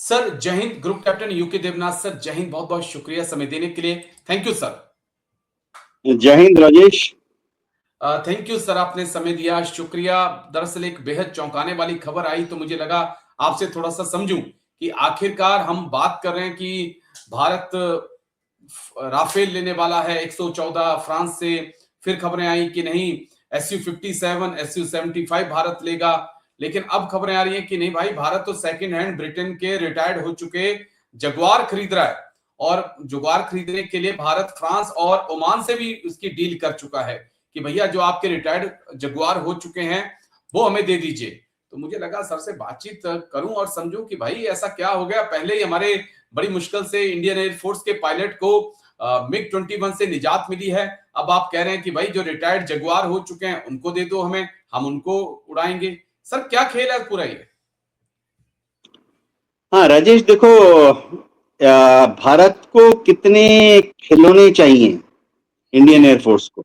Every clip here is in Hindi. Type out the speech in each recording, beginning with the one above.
सर जय हिंद। Group captain U K Devnath sir, जय हिंद। बहुत बहुत शुक्रिया समय देने के लिए। Thank you sir. जय हिंद राजेश। थैंक यू सर, आपने समय दिया, शुक्रिया। दरअसल एक बेहद चौंकाने वाली खबर आई तो मुझे लगा आपसे थोड़ा सा समझूं कि आखिरकार हम बात कर रहे हैं कि भारत राफेल लेने वाला है 114 फ्रांस से। फिर खबरें आई कि नहीं, SU-57 SU-75 भारत लेगा। लेकिन अब खबरें आ रही हैं कि नहीं भाई, भारत तो सेकंड हैंड ब्रिटेन के रिटायर्ड हो चुके जगुआर खरीद रहा है। और जगुआर खरीदने के लिए भारत फ्रांस और ओमान से भी उसकी डील कर चुका है कि भैया जो आपके रिटायर्ड जगुआर हो चुके हैं वो हमें दे दीजिए। तो मुझे लगा सर से बातचीत करूं और समझूं कि भाई ऐसा क्या हो गया। पहले ही हमारे बड़ी मुश्किल से इंडियन एयरफोर्स के पायलट को MiG-21 से निजात मिली है। अब आप कह रहे हैं कि भाई जो रिटायर्ड जगुआर हो चुके हैं उनको दे दो हमें, हम उनको उड़ाएंगे। सर क्या खेल है पूरा ये? हाँ राजेश, देखो भारत को कितने खिलौने चाहिए इंडियन एयरफोर्स को।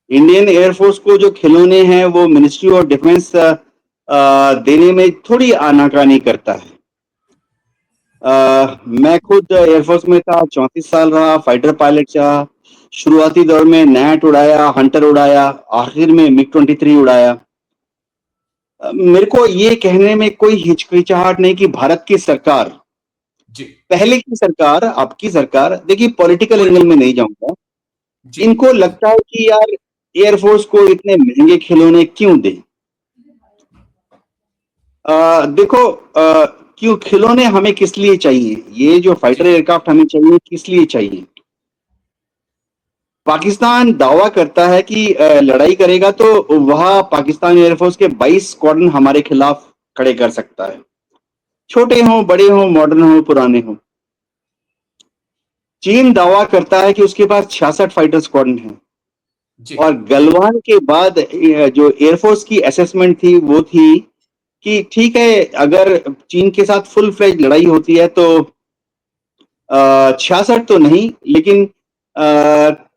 इंडियन एयरफोर्स को जो खिलौने हैं वो मिनिस्ट्री ऑफ डिफेंस देने में थोड़ी आनाकानी करता है। मैं खुद एयरफोर्स में था, 34 साल रहा, फाइटर पायलट रहा। शुरुआती दौर में नैट उड़ाया, हंटर उड़ाया, आखिर में MiG-23 उड़ाया। मेरे को ये कहने में कोई हिचकिचाहट नहीं कि भारत की सरकार, जी पहले की सरकार, आपकी सरकार, देखिए पॉलिटिकल एंगल में नहीं जाऊंगा, जी इनको लगता है कि यार एयरफोर्स को इतने महंगे खिलौने क्यों दें। देखो क्यों खिलौने हमें किस लिए चाहिए, ये जो फाइटर एयरक्राफ्ट हमें चाहिए किस लिए चाहिए। पाकिस्तान दावा करता है कि लड़ाई करेगा तो वह पाकिस्तान एयरफोर्स के 22 स्क्वाड्रन हमारे खिलाफ खड़े कर सकता है, छोटे हों, बड़े हों, मॉडर्न हों, पुराने हों। चीन दावा करता है कि उसके पास 66 फाइटर स्क्वाड्रन हैं। जी और गलवान के बाद जो एयरफोर्स की असेसमेंट थी वो थी कि ठीक है, अगर चीन के साथ फुल फ्लेज लड़ाई होती है तो 66 तो नहीं, लेकिन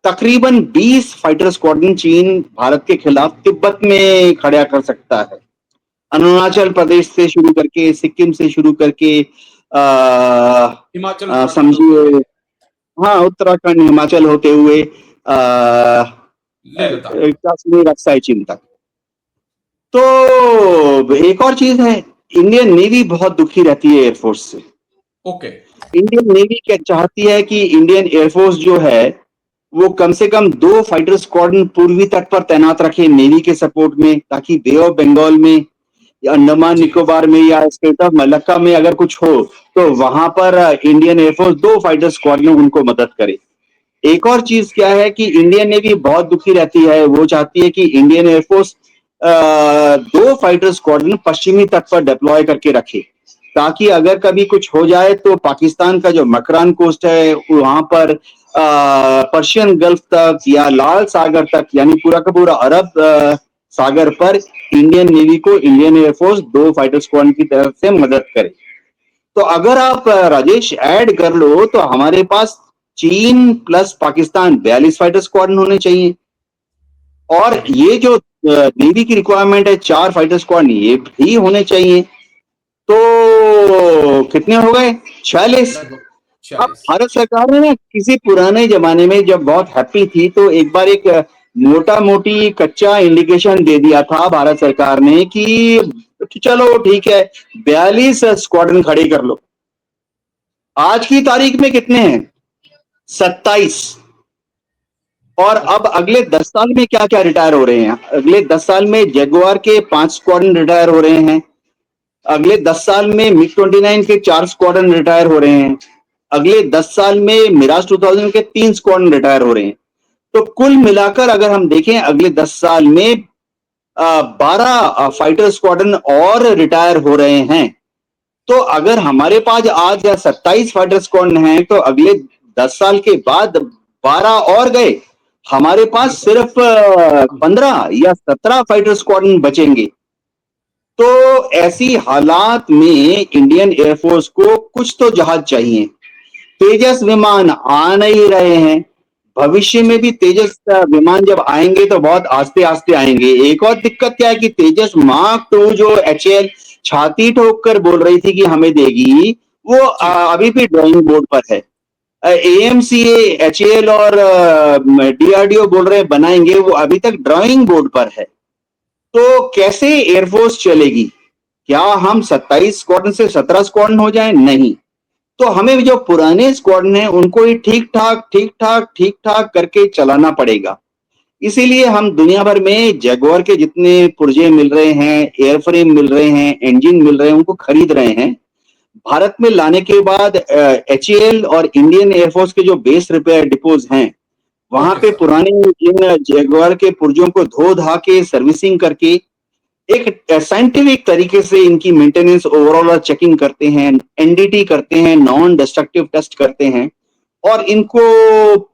तकरीबन 20 फाइटर स्क्वाड्रन चीन भारत के खिलाफ तिब्बत में खड़ा कर सकता है। अरुणाचल प्रदेश से शुरू करके, सिक्किम से शुरू करके हिमाचल समझिए, हाँ, उत्तराखंड, हिमाचल होते हुए ले लेता। कश्मीर, अक्साई चीन तक। तो एक और चीज है, इंडियन नेवी बहुत दुखी रहती है एयरफोर्स से। ओके। इंडियन नेवी क्या चाहती है कि इंडियन एयरफोर्स जो है वो कम से कम 2 फाइटर स्क्वाड्रन पूर्वी तट पर तैनात रखे नेवी के सपोर्ट में, ताकि बे ऑफ बंगाल में या अंडमान जी निकोबार में या स्टेट ऑफ मलक्का में अगर कुछ हो तो वहां पर इंडियन एयरफोर्स 2 फाइटर स्क्वाड्रन उनको मदद करे। एक और चीज क्या है कि इंडियन नेवी बहुत दुखी रहती है, वो चाहती है कि इंडियन एयरफोर्स 2 फाइटर स्क्वाड्रन पश्चिमी तट पर डिप्लॉय करके रखे, ताकि अगर कभी कुछ हो जाए तो पाकिस्तान का जो मकरान कोस्ट है वहां पर पर्शियन गल्फ तक या लाल सागर तक, यानी पूरा का पूरा अरब सागर पर इंडियन नेवी को इंडियन एयरफोर्स 2 फाइटर स्क्वाड्रन की तरफ से मदद करे। तो अगर आप राजेश ऐड कर लो तो हमारे पास चीन प्लस पाकिस्तान 42 फाइटर स्क्वाड्रन होने चाहिए। और ये जो नेवी की रिक्वायरमेंट है 4 फाइटर स्क्वाड्रन, ये भी होने चाहिए। तो कितने हो गए? 46। अब भारत सरकार ने ना किसी पुराने जमाने में जब बहुत हैप्पी थी तो एक बार एक मोटा मोटी कच्चा इंडिकेशन दे दिया था भारत सरकार ने कि चलो ठीक है 42 स्क्वाड्रन खड़े कर लो। आज की तारीख में कितने हैं? 27। और अब अगले 10 साल में क्या क्या रिटायर हो रहे हैं? अगले 10 साल में जगुआर के 5 स्क्वाड्रन रिटायर हो रहे हैं। अगले 10 साल में MiG-29 के 4 स्क्वाड्रन रिटायर हो रहे हैं। अगले 10 साल में मिराज 2000 के 3 स्क्वाड्रन रिटायर हो रहे हैं। तो कुल मिलाकर अगर हम देखें अगले 10 साल में 12 फाइटर स्क्वाड्रन और रिटायर हो रहे हैं। तो अगर हमारे पास आज 27 फाइटर स्क्वाड्रन हैं तो अगले 10 साल के बाद 12 और गए, हमारे पास सिर्फ 15 या 17 फाइटर स्क्वाड्रन बचेंगे। तो ऐसी हालात में इंडियन एयरफोर्स को कुछ तो जहाज चाहिए। तेजस विमान आ नहीं रहे हैं, भविष्य में भी तेजस विमान जब आएंगे तो बहुत आस्ते आस्ते आएंगे। एक और दिक्कत क्या है कि तेजस मार्क 2 जो HAL छाती ठोक कर बोल रही थी कि हमें देगी, वो अभी भी ड्राइंग बोर्ड पर है। एएमसीए, एचएएल और डीआरडीओ बोल रहे हैं बनाएंगे, वो अभी तक ड्राइंग बोर्ड पर है। तो कैसे एयरफोर्स चलेगी? क्या हम 27 स्क्वाड्रन से 17 स्क्वाड्रन हो जाएं? नहीं। तो हमें जो पुराने स्क्वाड्रन हैं उनको ही ठीक ठाक करके चलाना पड़ेगा। इसीलिए हम दुनिया भर में जगुआर के जितने पुर्जे मिल रहे हैं, एयरफ्रेम मिल रहे हैं, इंजन मिल रहे हैं, उनको खरीद रहे हैं। भारत में लाने के बाद एचएएल और इंडियन एयरफोर्स के जो बेस रिपेयर डिपोज हैं, वहां पे पुराने इन जगुआर के पुर्जों को धो धा के सर्विसिंग करके एक साइंटिफिक तरीके से इनकी मेंटेनेंस ओवरऑल चेकिंग करते हैं, एनडीटी करते हैं, नॉन डिस्ट्रक्टिव टेस्ट करते हैं और इनको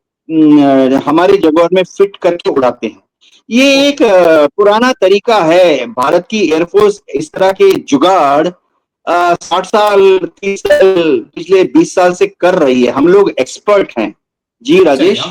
हमारे जगुआर में फिट करके उड़ाते हैं। ये एक पुराना तरीका है। भारत की एयरफोर्स इस तरह के जुगाड़ 60 साल 30 साल पिछले 20 साल से कर रही है। हम लोग एक्सपर्ट हैं। जी राजेश।